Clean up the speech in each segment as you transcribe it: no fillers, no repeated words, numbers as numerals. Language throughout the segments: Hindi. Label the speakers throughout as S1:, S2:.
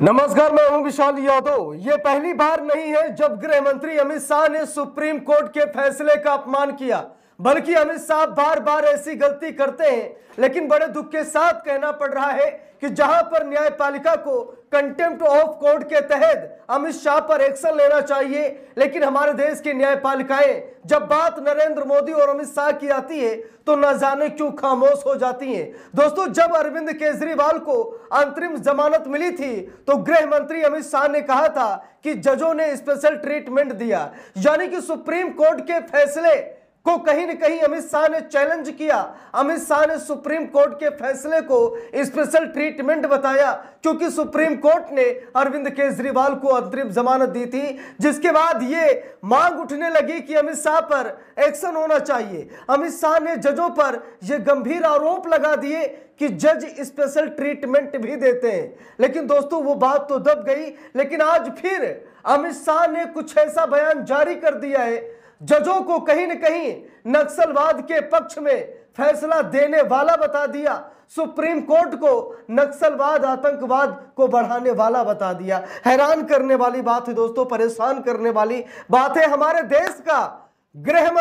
S1: नमस्कार, मैं हूं विशाल यादव। ये पहली बार नहीं है जब गृह मंत्री अमित शाह ने सुप्रीम कोर्ट के फैसले का अपमान किया, बल्कि अमित शाह बार बार ऐसी गलती करते हैं। लेकिन बड़े दुख के साथ कहना पड़ रहा है कि जहां पर न्यायपालिका को कंटेम्प्ट ऑफ कोर्ट के तहत अमित शाह पर एक्शन लेना चाहिए, लेकिन हमारे देश की न्यायपालिकाएं जब बात नरेंद्र मोदी और अमित शाह की आती है तो न जाने क्यों खामोश हो जाती हैं। दोस्तों, जब अरविंद केजरीवाल को अंतरिम जमानत मिली थी तो गृह मंत्री अमित शाह ने कहा था कि जजों ने स्पेशल ट्रीटमेंट दिया, यानी कि सुप्रीम कोर्ट के फैसले को कहीं न कहीं अमित शाह ने चैलेंज किया। अमित शाह ने सुप्रीम कोर्ट के फैसले को स्पेशल ट्रीटमेंट बताया, क्योंकि सुप्रीम कोर्ट ने अरविंद केजरीवाल को अंतरिम जमानत दी थी, जिसके बाद ये मांग उठने लगी कि अमित शाह पर एक्शन होना चाहिए। अमित शाह ने जजों पर यह गंभीर आरोप लगा दिए कि जज स्पेशल ट्रीटमेंट भी देते हैं। लेकिन दोस्तों, वो बात तो दब गई। लेकिन आज फिर अमित शाह ने कुछ ऐसा बयान जारी कर दिया है, जजों को कहीं न कहीं नक्सलवाद के पक्ष में फैसला देने वाला बता दिया, सुप्रीम कोर्ट को नक्सलवाद आतंकवाद को बढ़ाने वाला बता दिया। हैरान करने वाली बात है दोस्तों, परेशान करने वाली बात है। हमारे देश का गृह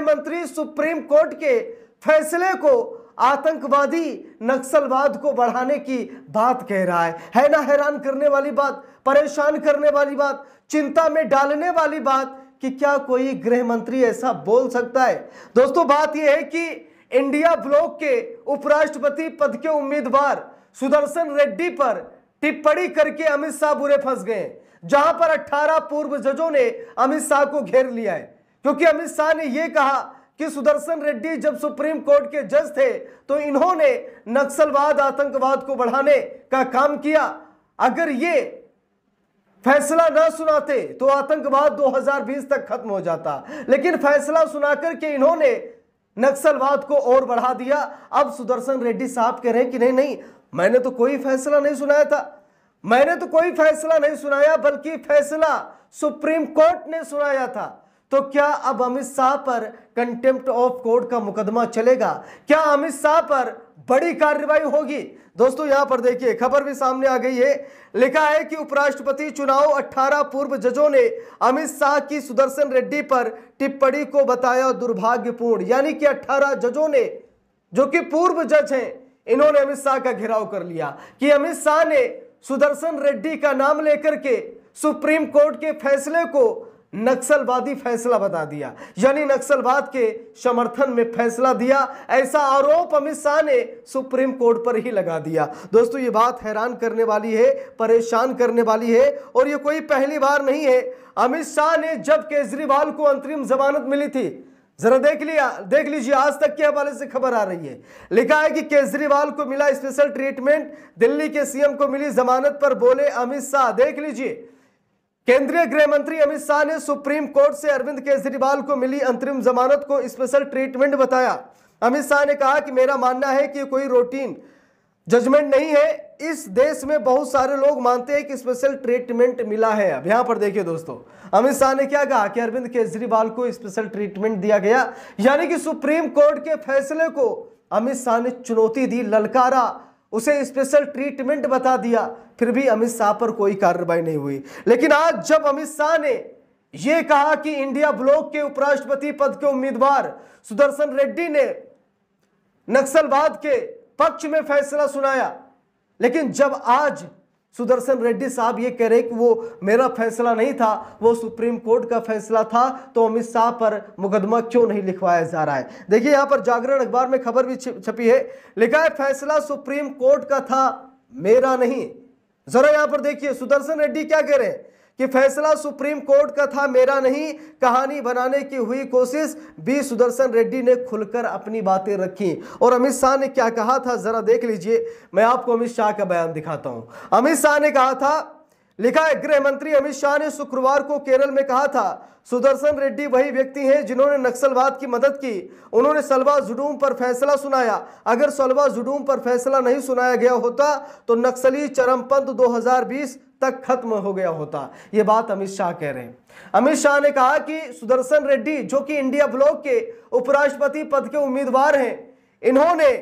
S1: मंत्री सुप्रीम कोर्ट के फैसले को आतंकवादी नक्सलवाद को बढ़ाने की बात कह रहा है ना? हैरान करने वाली बात, परेशान करने वाली बात, चिंता में डालने वाली बात कि क्या कोई गृह मंत्री ऐसा बोल सकता है? दोस्तों, बात यह है कि इंडिया ब्लॉक के उपराष्ट्रपति पद के उम्मीदवार सुदर्शन रेड्डी पर टिप्पणी करके अमित शाह बुरे फंस गए, जहां पर 18 पूर्व जजों ने अमित शाह को घेर लिया है, क्योंकि अमित शाह ने यह कहा कि सुदर्शन रेड्डी जब सुप्रीम कोर्ट के जज थे तो इन्होंने नक्सलवाद आतंकवाद को बढ़ाने का काम किया। अगर ये फैसला ना सुनाते तो आतंकवाद 2020 तक खत्म हो जाता, लेकिन फैसला सुनाकर के इन्होंने नक्सलवाद को और बढ़ा दिया। अब सुदर्शन रेड्डी साहब कह रहे हैं कि नहीं नहीं, मैंने तो कोई फैसला नहीं सुनाया था, मैंने तो कोई फैसला नहीं सुनाया, बल्कि फैसला सुप्रीम कोर्ट ने सुनाया था। तो क्या अब अमित शाह पर कंटेम्प्ट ऑफ कोर्ट का मुकदमा चलेगा? क्या अमित शाह पर बड़ी कार्रवाई होगी? दोस्तों, यहां पर देखिए, खबर भी सामने आ गई है। लिखा है कि उपराष्ट्रपति चुनाव 18 पूर्व जजों ने अमित शाह की सुदर्शन रेड्डी पर टिप्पणी को बताया दुर्भाग्यपूर्ण। यानी कि 18 जजों ने, जो कि पूर्व जज हैं, इन्होंने अमित शाह का घेराव कर लिया कि अमित शाह ने सुदर्शन रेड्डी का नाम लेकर के सुप्रीम कोर्ट के फैसले को नक्सलवादी फैसला बता दिया, यानी नक्सलवाद के समर्थन में फैसला दिया। ऐसा आरोप अमित शाह ने सुप्रीम कोर्ट पर ही लगा दिया। दोस्तों, ये बात हैरान करने वाली है, परेशान करने वाली है, और ये कोई पहली बार नहीं है। अमित शाह ने जब केजरीवाल को अंतरिम जमानत मिली थी, जरा देख लीजिए, आज तक के हवाले से खबर आ रही है। लिखा है कि केजरीवाल को मिला स्पेशल ट्रीटमेंट, दिल्ली के सीएम को मिली जमानत पर बोले अमित शाह। देख लीजिए, केंद्रीय गृह मंत्री अमित शाह ने सुप्रीम कोर्ट से अरविंद केजरीवाल को मिली अंतरिम जमानत को स्पेशल ट्रीटमेंट बताया। अमित शाह ने कहा कि मेरा मानना है कि कोई रूटीन जजमेंट नहीं है। इस देश में बहुत सारे लोग मानते हैं कि स्पेशल ट्रीटमेंट मिला है। अब यहां पर देखिए दोस्तों, अमित शाह ने क्या कहा कि अरविंद केजरीवाल को स्पेशल ट्रीटमेंट दिया गया, यानी कि सुप्रीम कोर्ट के फैसले को अमित शाह ने चुनौती दी, ललकारा, उसे स्पेशल ट्रीटमेंट बता दिया। फिर भी अमित शाह पर कोई कार्रवाई नहीं हुई। लेकिन आज जब अमित शाह ने यह कहा कि इंडिया ब्लॉक के उपराष्ट्रपति पद के उम्मीदवार सुदर्शन रेड्डी ने नक्सलवाद के पक्ष में फैसला सुनाया, लेकिन जब आज सुदर्शन रेड्डी साहब ये कह रहे कि वो मेरा फैसला नहीं था, वो सुप्रीम कोर्ट का फैसला था, तो अमित शाह पर मुकदमा क्यों नहीं लिखवाया जा रहा है? देखिए, यहां पर जागरण अखबार में खबर भी छपी है। लिखा है फैसला सुप्रीम कोर्ट का था, मेरा नहीं। जरा यहां पर देखिए, सुदर्शन रेड्डी क्या कह रहे हैं कि फैसला सुप्रीम कोर्ट का था, मेरा नहीं। कहानी बनाने की हुई कोशिश, बी सुदर्शन रेड्डी ने खुलकर अपनी बातें रखी। और अमित शाह ने क्या कहा था, जरा देख लीजिए। मैं आपको अमित शाह का बयान दिखाता हूं। अमित शाह ने कहा था, लिखा है गृह मंत्री अमित शाह ने शुक्रवार को केरल में कहा था, सुदर्शन रेड्डी वही व्यक्ति हैं जिन्होंने नक्सलवाद की मदद की। उन्होंने सलवा जुडूम पर फैसला सुनाया। अगर सलवा जुडूम पर फैसला नहीं सुनाया गया होता तो नक्सली चरमपंथ 2020 तक खत्म हो गया होता। यह बात अमित शाह कह रहे हैं। अमित शाह ने कहा कि सुदर्शन रेड्डी, जो कि इंडिया ब्लॉक के उपराष्ट्रपति पद के उम्मीदवार हैं, इन्होंने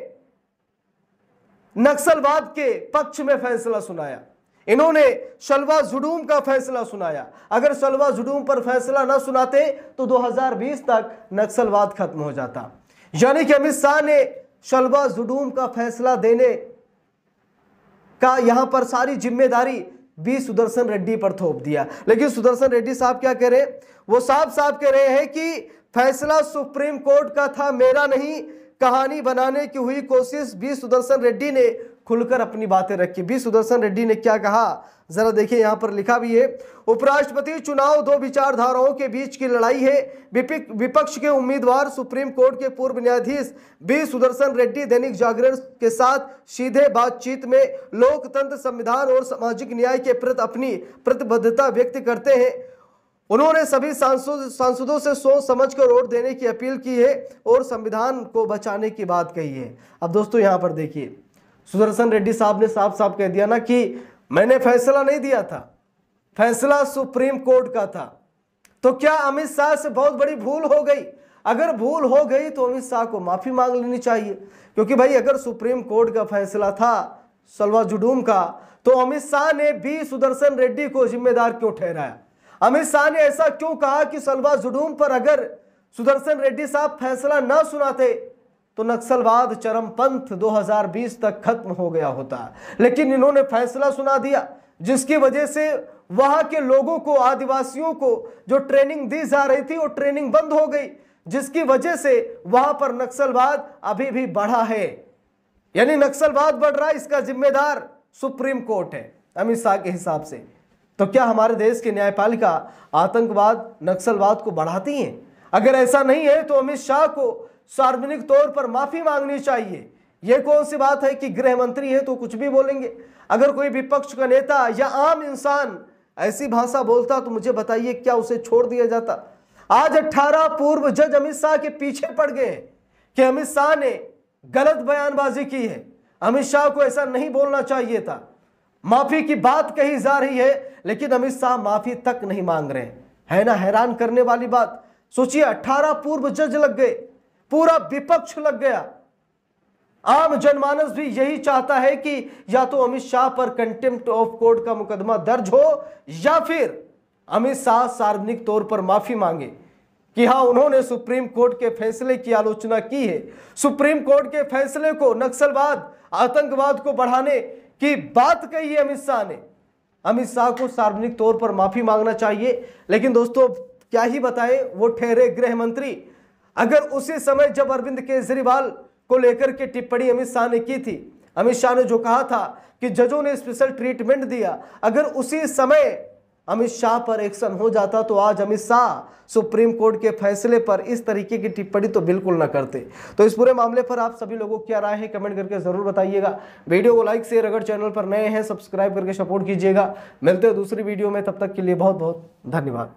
S1: नक्सलवाद के पक्ष में फैसला सुनाया, इन्होंने शलवा जुडूम का फैसला सुनाया। अगर शलवा जुडूम पर फैसला न सुनाते तो 2020 तक नक्सलवाद खत्म हो जाता। यानी कि अमित शाह ने शलवा जुडूम का फैसला देने का यहां पर सारी जिम्मेदारी बी सुदर्शन रेड्डी पर थोप दिया। लेकिन सुदर्शन रेड्डी साहब क्या कह रहे हैं, वो साफ साफ कह रहे हैं कि फैसला सुप्रीम कोर्ट का था, मेरा नहीं। कहानी बनाने की हुई कोशिश। बी सुदर्शन रेड्डी ने खुलकर अपनी बातें रखी। बी सुदर्शन रेड्डी ने क्या कहा जरा देखिए, यहां पर लिखा भी है, उपराष्ट्रपति चुनाव दो विचारधाराओं के बीच की लड़ाई है। विपक्ष के उम्मीदवार सुप्रीम कोर्ट के पूर्व न्यायाधीश बी सुदर्शन रेड्डी दैनिक जागरण के साथ सीधे बातचीत में लोकतंत्र, संविधान और सामाजिक न्याय के प्रति अपनी प्रतिबद्धता व्यक्त करते हैं। उन्होंने सभी सांसदों से सोच समझकर वोट देने की अपील की है और संविधान को बचाने की बात कही है। अब दोस्तों यहां पर देखिए, सुदर्शन रेड्डी साहब ने साफ साफ कह दिया ना कि मैंने फैसला नहीं दिया था, फैसला सुप्रीम कोर्ट का था। तो क्या अमित शाह से बहुत बड़ी भूल हो गई? अगर भूल हो गई तो अमित शाह को माफी मांग लेनी चाहिए, क्योंकि भाई अगर सुप्रीम कोर्ट का फैसला था शलवा जुडूम का, तो अमित शाह ने बी सुदर्शन रेड्डी को जिम्मेदार क्यों ठहराया? अमित शाह ने ऐसा क्यों कहा कि शलवा जुडूम पर अगर सुदर्शन रेड्डी साहब फैसला न सुनाते तो नक्सलवाद चरमपंथ 2020 तक खत्म हो गया होता। लेकिन इन्होंने फैसला सुना दिया, जिसकी वजह से वहां के लोगों को, आदिवासियों को जो ट्रेनिंग दी जा रही थी वो ट्रेनिंग बंद हो गई, जिसकी वजह से वहां पर नक्सलवाद अभी भी बढ़ा है। यानी नक्सलवाद बढ़ रहा है, इसका जिम्मेदार सुप्रीम कोर्ट है अमित शाह के हिसाब से। तो क्या हमारे देश की न्यायपालिका आतंकवाद, नक्सलवाद को बढ़ाती है? अगर ऐसा नहीं है तो अमित शाह को सार्वजनिक तौर पर माफी मांगनी चाहिए। यह कौन सी बात है कि गृह मंत्री है तो कुछ भी बोलेंगे? अगर कोई विपक्ष का नेता या आम इंसान ऐसी भाषा बोलता तो मुझे बताइए, क्या उसे छोड़ दिया जाता? आज 18 पूर्व जज अमित शाह के पीछे पड़ गए कि अमित शाह ने गलत बयानबाजी की है, अमित शाह को ऐसा नहीं बोलना चाहिए था। माफी की बात कही जा रही है, लेकिन अमित शाह माफी तक नहीं मांग रहे है ना। हैरान करने वाली बात, सोचिए 18 पूर्व जज लग गए, पूरा विपक्ष लग गया। आम जनमानस भी यही चाहता है कि या तो अमित शाह पर कंटेम्प्ट ऑफ कोर्ट का मुकदमा दर्ज हो या फिर अमित शाह सार्वजनिक तौर पर माफी मांगे कि हाँ, उन्होंने सुप्रीम कोर्ट के फैसले की आलोचना की है, सुप्रीम कोर्ट के फैसले को, नक्सलवाद, आतंकवाद को बढ़ाने की बात कही है अमित शाह ने। अमित शाह को सार्वजनिक तौर पर माफी मांगना चाहिए। लेकिन दोस्तों क्या ही बताएं, वो ठहरे गृह मंत्री। अगर उसी समय जब अरविंद केजरीवाल को लेकर के टिप्पणी अमित शाह ने की थी, अमित शाह ने जो कहा था कि जजों ने स्पेशल ट्रीटमेंट दिया, अगर उसी समय अमित शाह पर एक्शन हो जाता तो आज अमित शाह सुप्रीम कोर्ट के फैसले पर इस तरीके की टिप्पणी तो बिल्कुल न करते। तो इस पूरे मामले पर आप सभी लोगों की क्या राय है कमेंट करके जरूर बताइएगा। वीडियो को लाइक शेयर, अगर चैनल पर नए हैं सब्सक्राइब करके सपोर्ट कीजिएगा। मिलते हैं दूसरी वीडियो में, तब तक के लिए बहुत बहुत धन्यवाद।